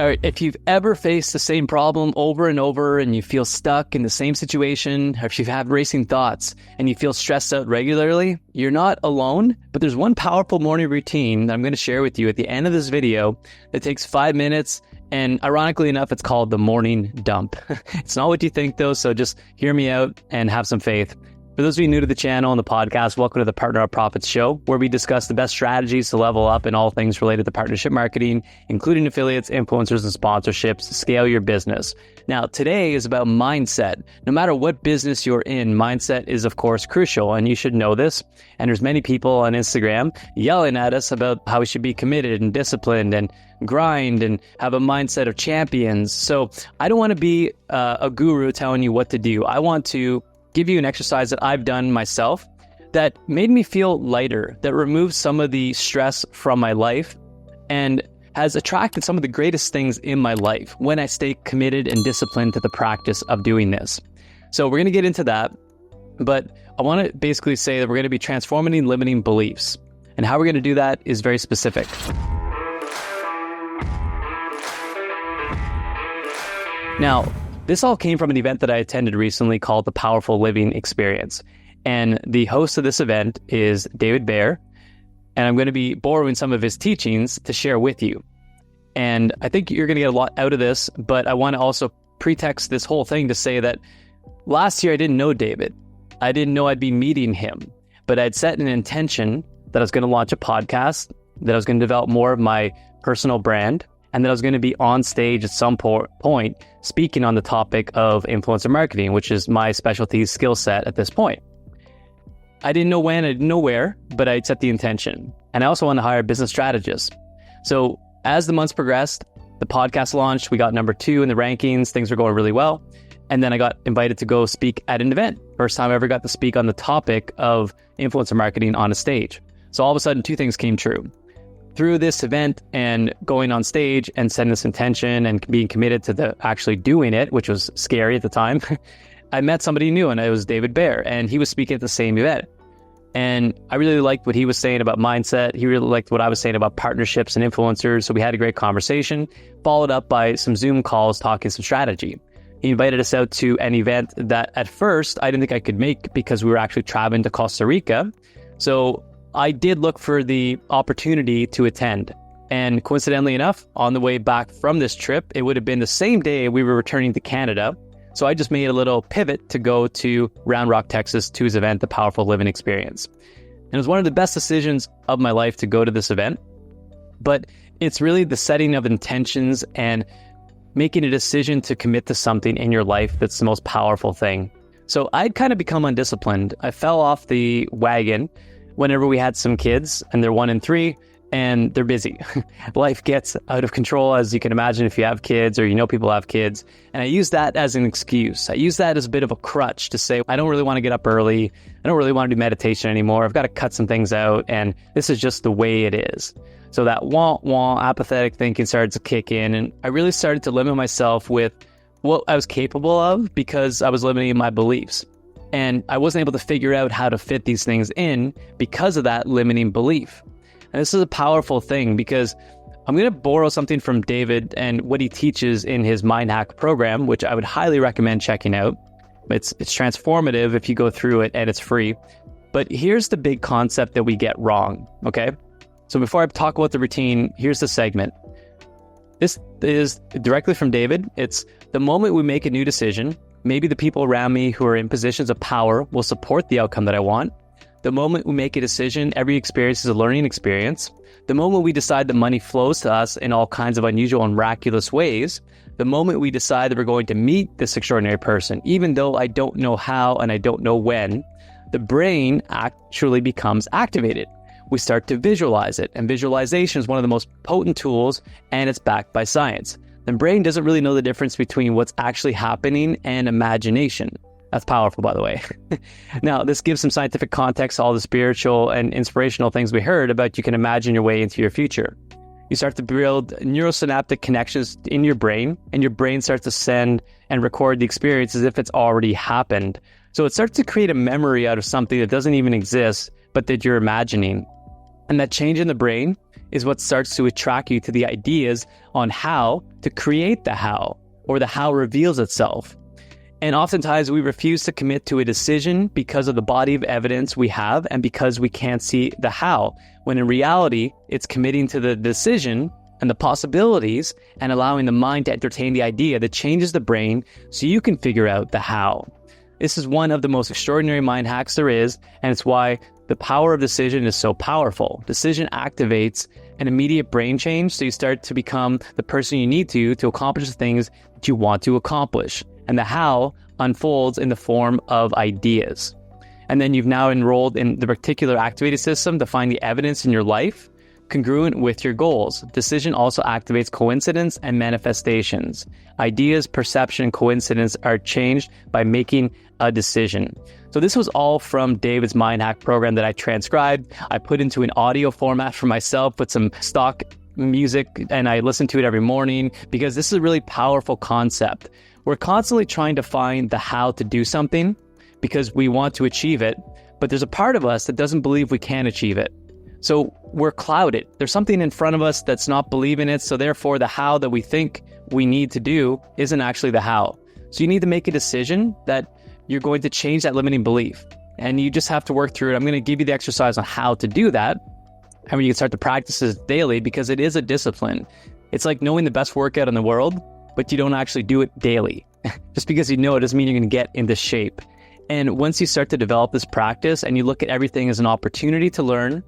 All right, if you've ever faced the same problem over and over and you feel stuck in the same situation, or if you have racing thoughts and you feel stressed out regularly, you're not alone, but there's one powerful morning routine that I'm going to share with you at the end of this video that takes 5 minutes, and ironically enough, it's called the morning dump. It's not what you think though, so just hear me out and have some faith. For those of you new to the channel and the podcast, welcome to the Partner Up Profits show, where we discuss the best strategies to level up in all things related to partnership marketing, including affiliates, influencers, and sponsorships to scale your business. Now, today is about mindset. No matter what business you're in, mindset is, of course, crucial, and you should know this. And there's many people on Instagram yelling at us about how we should be committed and disciplined and grind and have a mindset of champions. So I don't want to be a guru telling you what to do. I want to give you an exercise that I've done myself that made me feel lighter, that removed some of the stress from my life and has attracted some of the greatest things in my life when I stay committed and disciplined to the practice of doing this. So we're going to get into that, but I want to basically say that we're going to be transforming limiting beliefs. And how we're going to do that is very specific. Now, this all came from an event that I attended recently called the Powerful Living Experience. And the host of this event is David Baer. And I'm going to be borrowing some of his teachings to share with you. And I think you're going to get a lot out of this, but I want to also pretext this whole thing to say that last year I didn't know David. I didn't know I'd be meeting him, but I'd set an intention that I was going to launch a podcast, that I was going to develop more of my personal brand, and that I was going to be on stage at some point speaking on the topic of influencer marketing, which is my specialty skill set at this point. I didn't know when, I didn't know where, but I set the intention. And I also want to hire a business strategist. So as the months progressed, the podcast launched, we got number 2 in the rankings, things were going really well. And then I got invited to go speak at an event. First time I ever got to speak on the topic of influencer marketing on a stage. So all of a sudden, 2 things came true. Through this event and going on stage and setting this intention and being committed to actually doing it, which was scary at the time, I met somebody new, and it was David Baer, and he was speaking at the same event. And I really liked what he was saying about mindset. He really liked what I was saying about partnerships and influencers. So we had a great conversation, followed up by some Zoom calls talking some strategy. He invited us out to an event that at first I didn't think I could make because we were actually traveling to Costa Rica. So I did look for the opportunity to attend. And coincidentally enough, on the way back from this trip, it would have been the same day we were returning to Canada. So I just made a little pivot to go to Round Rock, Texas to his event, the Powerful Living Experience. And it was one of the best decisions of my life to go to this event. But it's really the setting of intentions and making a decision to commit to something in your life that's the most powerful thing. So I'd kind of become undisciplined. I fell off the wagon whenever we had some kids, and they're 1 and 3, and they're busy. Life gets out of control, as you can imagine, if you have kids or you know people have kids. And I use that as an excuse. I use that as a bit of a crutch to say, I don't really want to get up early. I don't really want to do meditation anymore. I've got to cut some things out, and this is just the way it is. So that apathetic thinking started to kick in, and I really started to limit myself with what I was capable of because I was limiting my beliefs. And I wasn't able to figure out how to fit these things in because of that limiting belief. And this is a powerful thing because I'm going to borrow something from David and what he teaches in his Mind Hack program, which I would highly recommend checking out. It's transformative if you go through it, and it's free. But here's the big concept that we get wrong, okay? So before I talk about the routine, here's the segment. This is directly from David. It's the moment we make a new decision, maybe the people around me who are in positions of power will support the outcome that I want. The moment we make a decision, every experience is a learning experience. The moment we decide that money flows to us in all kinds of unusual and miraculous ways. The moment we decide that we're going to meet this extraordinary person, even though I don't know how and I don't know when, the brain actually becomes activated. We start to visualize it, and visualization is one of the most potent tools, and it's backed by science. The brain doesn't really know the difference between what's actually happening and imagination. That's powerful, by the way. Now, this gives some scientific context to all the spiritual and inspirational things we heard about you can imagine your way into your future. You start to build neurosynaptic connections in your brain, and your brain starts to send and record the experience as if it's already happened. So it starts to create a memory out of something that doesn't even exist, but that you're imagining. And that change in the brain is what starts to attract you to the ideas on how to create the how, or the how reveals itself. And oftentimes we refuse to commit to a decision because of the body of evidence we have and because we can't see the how, when in reality, it's committing to the decision and the possibilities and allowing the mind to entertain the idea that changes the brain so you can figure out the how. This is one of the most extraordinary mind hacks there is, and it's why the power of decision is so powerful. Decision activates an immediate brain change, so you start to become the person you need to accomplish the things that you want to accomplish. And the how unfolds in the form of ideas. And then you've now enrolled in the reticular activated system to find the evidence in your life congruent with your goals. Decision also activates coincidence and manifestations. Ideas, perception, coincidence are changed by making a decision. So this was all from David's Mind Hack program that I transcribed. I put into an audio format for myself with some stock music, and I listen to it every morning because this is a really powerful concept. We're constantly trying to find the how to do something because we want to achieve it, but there's a part of us that doesn't believe we can achieve it. So we're clouded. There's something in front of us that's not believing it, so therefore the how that we think we need to do isn't actually the how. So you need to make a decision that you're going to change that limiting belief, and you just have to work through it. I'm going to give you the exercise on how to do that, and you can start to practice this daily because it is a discipline. It's like knowing the best workout in the world, but you don't actually do it daily. Just because you know it doesn't mean you're going to get into shape. And once you start to develop this practice and you look at everything as an opportunity to learn,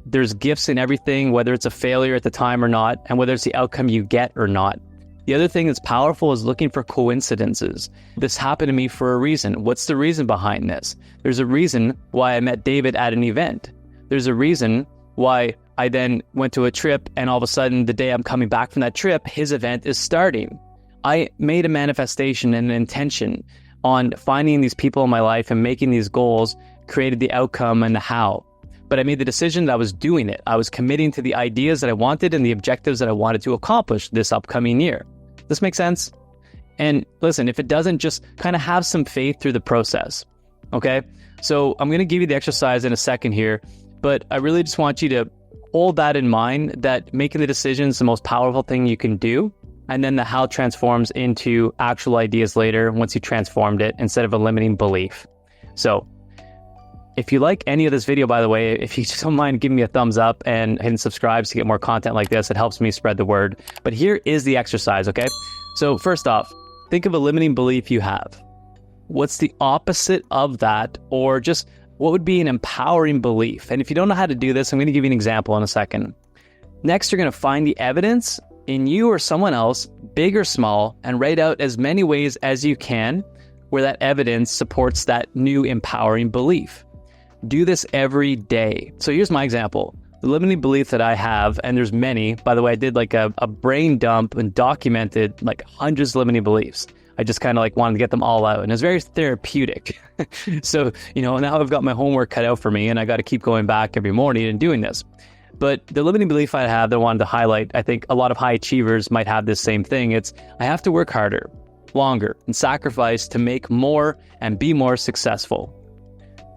there's gifts in everything, whether it's a failure at the time or not, and whether it's the outcome you get or not. The other thing that's powerful is looking for coincidences. This happened to me for a reason. What's the reason behind this? There's a reason why I met David at an event. There's a reason why I then went to a trip, and all of a sudden, the day I'm coming back from that trip, his event is starting. I made a manifestation and an intention on finding these people in my life and making these goals, created the outcome and the how. But I made the decision that I was doing it. I was committing to the ideas that I wanted and the objectives that I wanted to accomplish this upcoming year. This makes sense? And listen, if it doesn't, just kind of have some faith through the process. Okay? So I'm going to give you the exercise in a second here, but I really just want you to hold that in mind, that making the decision is the most powerful thing you can do. And then the how transforms into actual ideas later once you transformed it instead of a limiting belief. So if you like any of this video, by the way, if you just don't mind giving me a thumbs up and hitting subscribe to get more content like this, it helps me spread the word. But here is the exercise, okay? So first off, think of a limiting belief you have. What's the opposite of that? Or just what would be an empowering belief? And if you don't know how to do this, I'm going to give you an example in a second. Next, you're going to find the evidence in you or someone else, big or small, and write out as many ways as you can where that evidence supports that new empowering belief. Do this every day. So here's my example. The limiting belief that I have, and there's many, by the way, I did like a brain dump and documented like hundreds of limiting beliefs. I just kind of like wanted to get them all out, and it's very therapeutic. So, now I've got my homework cut out for me, and I got to keep going back every morning and doing this. But the limiting belief I have that I wanted to highlight, I think a lot of high achievers might have this same thing. It's, I have to work harder, longer, and sacrifice to make more and be more successful.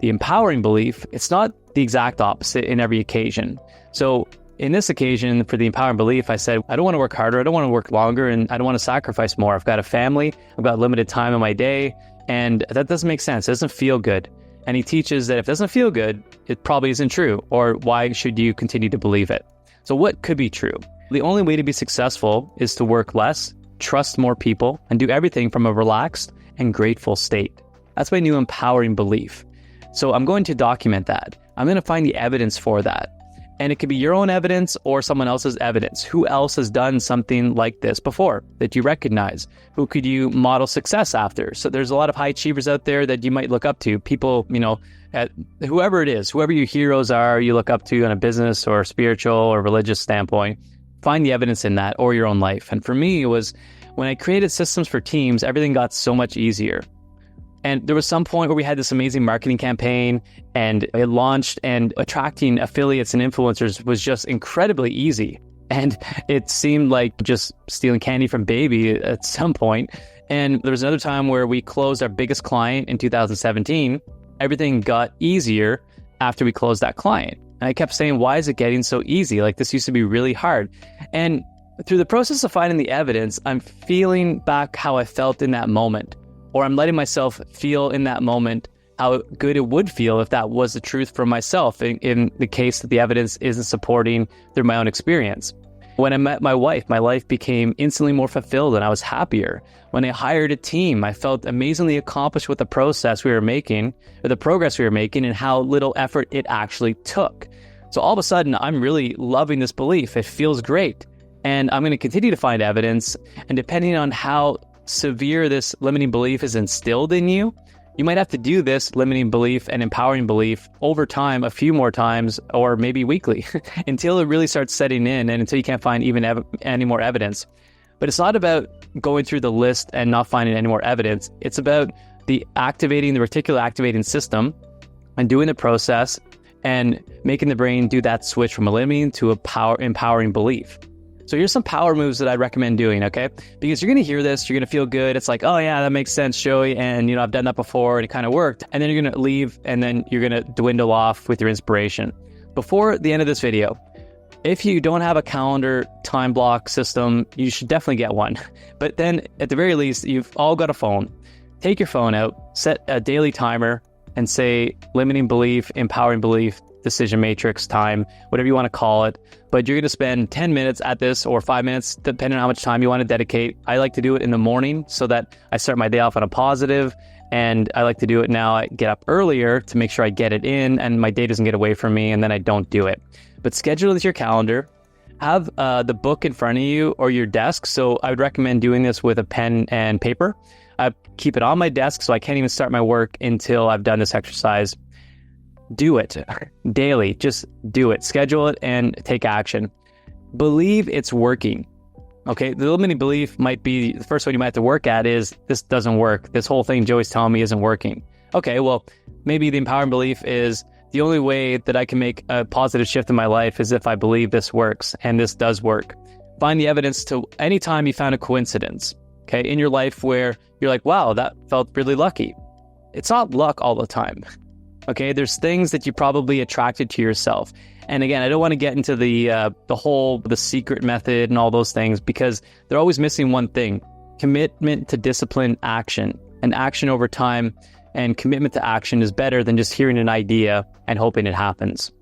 The empowering belief, it's not the exact opposite in every occasion. So in this occasion, for the empowering belief, I said, I don't want to work harder, I don't want to work longer, and I don't want to sacrifice more. I've got a family, I've got limited time in my day, and that doesn't make sense. It doesn't feel good. And he teaches that if it doesn't feel good, it probably isn't true, or why should you continue to believe it? So what could be true? The only way to be successful is to work less, trust more people, and do everything from a relaxed and grateful state. That's my new empowering belief. So I'm going to document that. I'm going to find the evidence for that. And it could be your own evidence or someone else's evidence. Who else has done something like this before that you recognize? Who could you model success after? So there's a lot of high achievers out there that you might look up to. People, at whoever it is, whoever your heroes are, you look up to on a business or spiritual or religious standpoint. Find the evidence in that or your own life. And for me, it was when I created systems for teams, everything got so much easier. And there was some point where we had this amazing marketing campaign and it launched, and attracting affiliates and influencers was just incredibly easy. And it seemed like just stealing candy from baby at some point. And there was another time where we closed our biggest client in 2017. Everything got easier after we closed that client. And I kept saying, why is it getting so easy? Like, this used to be really hard. And through the process of finding the evidence, I'm feeling back how I felt in that moment, or I'm letting myself feel in that moment how good it would feel if that was the truth for myself in the case that the evidence isn't supporting through my own experience. When I met my wife, my life became instantly more fulfilled and I was happier. When I hired a team, I felt amazingly accomplished with the process we were making, or the progress we were making, and how little effort it actually took. So all of a sudden, I'm really loving this belief. It feels great. And I'm going to continue to find evidence. And depending on how severe this limiting belief is instilled in you, you might have to do this limiting belief and empowering belief over time, a few more times, or maybe weekly, until it really starts setting in and until you can't find even any more evidence. But it's not about going through the list and not finding any more evidence. It's about activating the reticular activating system and doing the process and making the brain do that switch from a limiting to a empowering belief. So here's some power moves that I recommend doing, okay? Because you're going to hear this, you're going to feel good. It's like, oh yeah, that makes sense, Joey. And I've done that before and it kind of worked. And then you're going to leave and then you're going to dwindle off with your inspiration. Before the end of this video, if you don't have a calendar time block system, you should definitely get one. But then at the very least, you've all got a phone. Take your phone out, set a daily timer and say limiting belief, empowering belief, decision matrix time, whatever you want to call it. But you're going to spend 10 minutes at this or 5 minutes, depending on how much time you want to dedicate. I like to do it in the morning so that I start my day off on a positive. And I like to do it now. I get up earlier to make sure I get it in and my day doesn't get away from me and then I don't do it. But schedule it with your calendar. Have the book in front of you or your desk. So I would recommend doing this with a pen and paper. I keep it on my desk so I can't even start my work until I've done this exercise. Do it daily. Just do it. Schedule it and take action. Believe it's working. Okay. The limiting belief might be the first one you might have to work at is this doesn't work. This whole thing Joey's telling me isn't working. Okay. Well, maybe the empowering belief is the only way that I can make a positive shift in my life is if I believe this works and this does work. Find the evidence to any time you found a coincidence, okay, in your life where you're like, wow, that felt really lucky. It's not luck all the time. Okay, there's things that you probably attracted to yourself. And again, I don't want to get into the secret method and all those things because they're always missing one thing: commitment to disciplined action. And action over time and commitment to action is better than just hearing an idea and hoping it happens.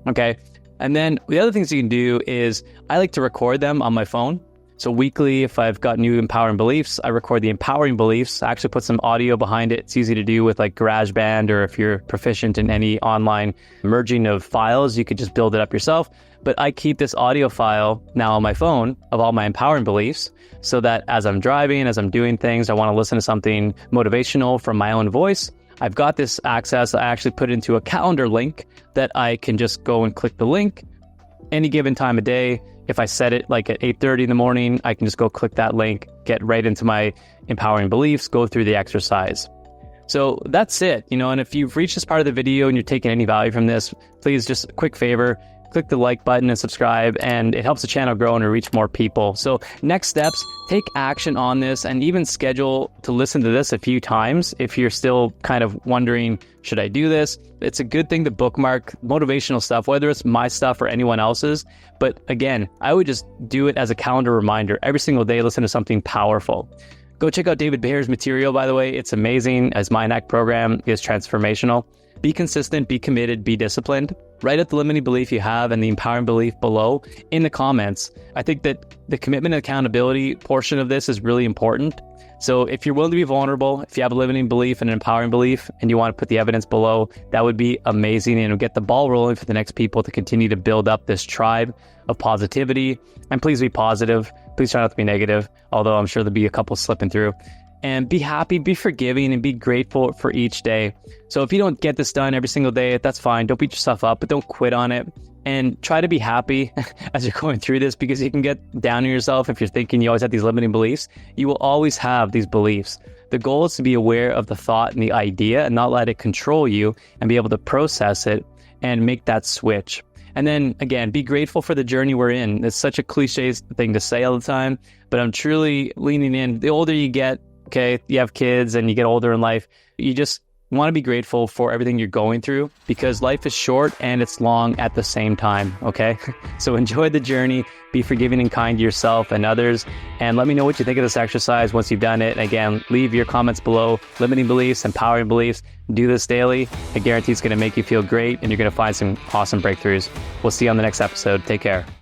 Okay, and then the other things you can do is I like to record them on my phone. So weekly, if I've got new empowering beliefs, I record the empowering beliefs. I actually put some audio behind it. It's easy to do with like GarageBand, or if you're proficient in any online merging of files, you could just build it up yourself. But I keep this audio file now on my phone of all my empowering beliefs so that as I'm driving, as I'm doing things, I want to listen to something motivational from my own voice. I've got this access. I actually put it into a calendar link that I can just go and click the link any given time of day. If I set it like at 8:30 in the morning, I can just go click that link, get right into my empowering beliefs, go through the exercise. So that's it, and if you've reached this part of the video and you're taking any value from this, please just a quick favor, click the like button and subscribe, and it helps the channel grow and reach more people. So next steps, take action on this and even schedule to listen to this a few times if you're still kind of wondering, should I do this? It's a good thing to bookmark motivational stuff, whether it's my stuff or anyone else's. But again, I would just do it as a calendar reminder. Every single day, listen to something powerful. Go check out David Bayer's material, by the way. It's amazing. His Mind Hack program is transformational. Be consistent, be committed, be disciplined. Write out the limiting belief you have and the empowering belief below in the comments. I think that the commitment and accountability portion of this is really important. So if you're willing to be vulnerable, if you have a limiting belief and an empowering belief and you want to put the evidence below, that would be amazing, and it'll get the ball rolling for the next people to continue to build up this tribe of positivity. And please be positive. Please try not to be negative, although I'm sure there'll be a couple slipping through. And be happy, be forgiving, and be grateful for each day. So if you don't get this done every single day, that's fine. Don't beat yourself up, but don't quit on it. And try to be happy as you're going through this, because you can get down on yourself if you're thinking you always have these limiting beliefs. You will always have these beliefs. The goal is to be aware of the thought and the idea and not let it control you, and be able to process it and make that switch. And then again, be grateful for the journey we're in. It's such a cliche thing to say all the time, but I'm truly leaning in. The older you get, okay, you have kids and you get older in life, you just You want to be grateful for everything you're going through because life is short and it's long at the same time, okay? So enjoy the journey, be forgiving and kind to yourself and others, and let me know what you think of this exercise once you've done it. And again, leave your comments below. Limiting beliefs, empowering beliefs. Do this daily. I guarantee it's going to make you feel great and you're going to find some awesome breakthroughs. We'll see you on the next episode. Take care.